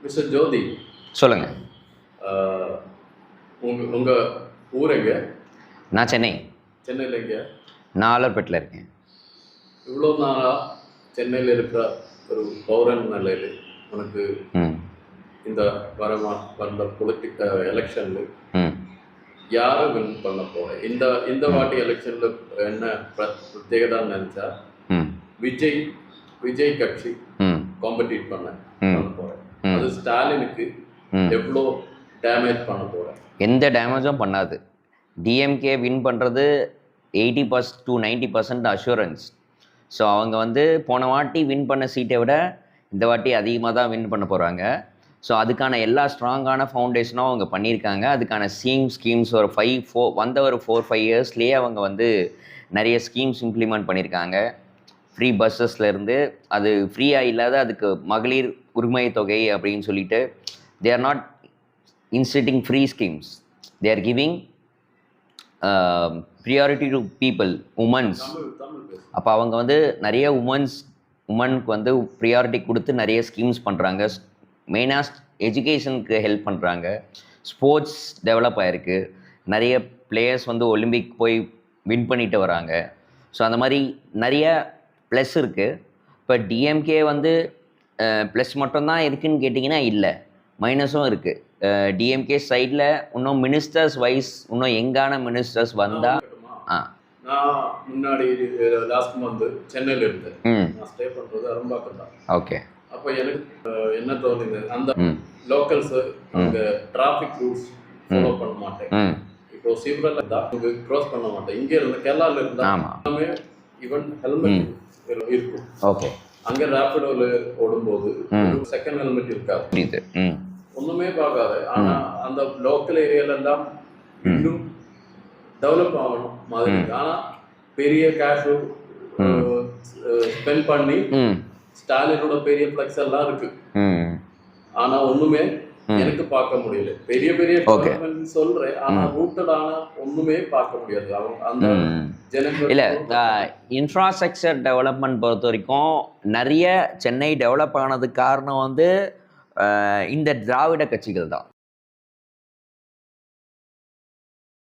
Mister ஜோதி, சொல்லுங்க. உங்க ஊர் எங்க? நான் சென்னை. சென்னையில் எங்க? நான் ஆலர்பேட்டில் இருக்கேன். இவ்வளோ நாளாக சென்னையில் இருக்கிற ஒரு பௌரன் நிலையில் உனக்கு இந்த வந்த பொலிட்டிக்கல் எலெக்ஷனில் யாரை வின் பண்ண போகிறேன்? இந்த வாட்டி எலெக்ஷனில் என்ன பிரத்யேகதான்னு நினச்சா விஜய் கட்சி காம்படிட் பண்ண போகிறேன். அது ஸ்டாலினுக்கு எவ்வளோ டேமேஜ் பண்ண போகிறேன்? எந்த டேமேஜும் பண்ணாது. டிஎம்கே வின் பண்ணுறது 80% to 90% அஷூரன்ஸ். ஸோ அவங்க போன வாட்டி வின் பண்ண சீட்டை விட இந்த வாட்டி அதிகமாக தான் வின் பண்ண போகிறாங்க. ஸோ அதுக்கான எல்லா ஸ்ட்ராங்கான ஃபவுண்டேஷனும் அவங்க பண்ணியிருக்காங்க. அதுக்கான ஸ்கீம்ஸ் ஒரு 4-5 இயர்ஸ்லேயே அவங்க நிறைய ஸ்கீம்ஸ் இம்ப்ளிமெண்ட் பண்ணியிருக்காங்க. ஃப்ரீ பஸ்ஸஸ்லேருந்து அது ஃப்ரீயாக இல்லாத அதுக்கு மகளிர் உரிமை தொகை அப்படின்னு சொல்லிட்டு they are not instituting free schemes. They are giving priority to people, womens. அப்போ அவங்க நிறைய உமனுக்கு ப்ரியாரிட்டி கொடுத்து நிறைய ஸ்கீம்ஸ் பண்ணுறாங்க. மெயினாக எஜுகேஷனுக்கு ஹெல்ப் பண்ணுறாங்க. ஸ்போர்ட்ஸ் டெவலப் ஆகிருக்கு. நிறைய பிளேயர்ஸ் ஒலிம்பிக் போய் வின் பண்ணிட்டு வராங்க. ஸோ அந்த மாதிரி நிறைய ப்ளஸ் இருக்குது. இப்போ டிஎம்கே ப்ளஸ் மட்டும்தான் இருக்குதுன்னு கேட்டிங்கன்னா இல்லை, மைனஸும் இருக்குது. டிஎம்கே சைடில் இன்னும் மினிஸ்டர்ஸ் வைஸ் இன்னும் எங்கான மினிஸ்டர்ஸ் வந்தால் நான் முன்னாடி லாஸ்ட் மந்த் சென்னையில் இருந்தேன். நான் ஸ்டே பண்ணுறது அரும்பாக்கம் தான். ஓகே. அப்போ எனக்கு என்ன தோணுது, அந்த லோக்கல்ஸ் அங்கே டிராஃபிக் ரூல்ஸ் ஃபாலோ பண்ண மாட்டேன். இப்போ சிவரில் இருந்தால் அங்கே க்ராஸ் பண்ண மாட்டேன். இங்கே இருந்த கேரளாவில் இருந்தால் எல்லாமே ஈவன் ஹெல்மெட் இருக்கும். ஓகே. அங்கே ரேபிடோவில் ஓடும்போது ஒரு செகண்ட் ஹெல்மெட் இருக்காது, ஒன்றுமே பார்க்காது. ஆனால் அந்த லோக்கல் ஏரியாலெல்லாம் இன்னும் டெவலப் ஆகணும் மாதிரி. ஆனால் பெரிய கேஷ் ஸ்பெண்ட் பண்ணி ஸ்டாலினோட பெரிய ஃப்ளெக்ஸ் எல்லாம் இருக்கு. ஆனா ஒண்ணுமே எனக்கு பார்க்க முடியல. பெரிய பெரிய சொல்றேன், ஆனா ரூட்டடான ஒண்ணுமே பார்க்க முடியாது. அந்த ஜனங்கள் இல்ல, இன்ஃப்ராஸ்ட்ரக்சர் டெவலப்மெண்ட் பொறுத்த வரைக்கும் நிறைய சென்னை டெவலப் ஆனதுக்கு காரணம் இந்த திராவிட கட்சிகள் தான்.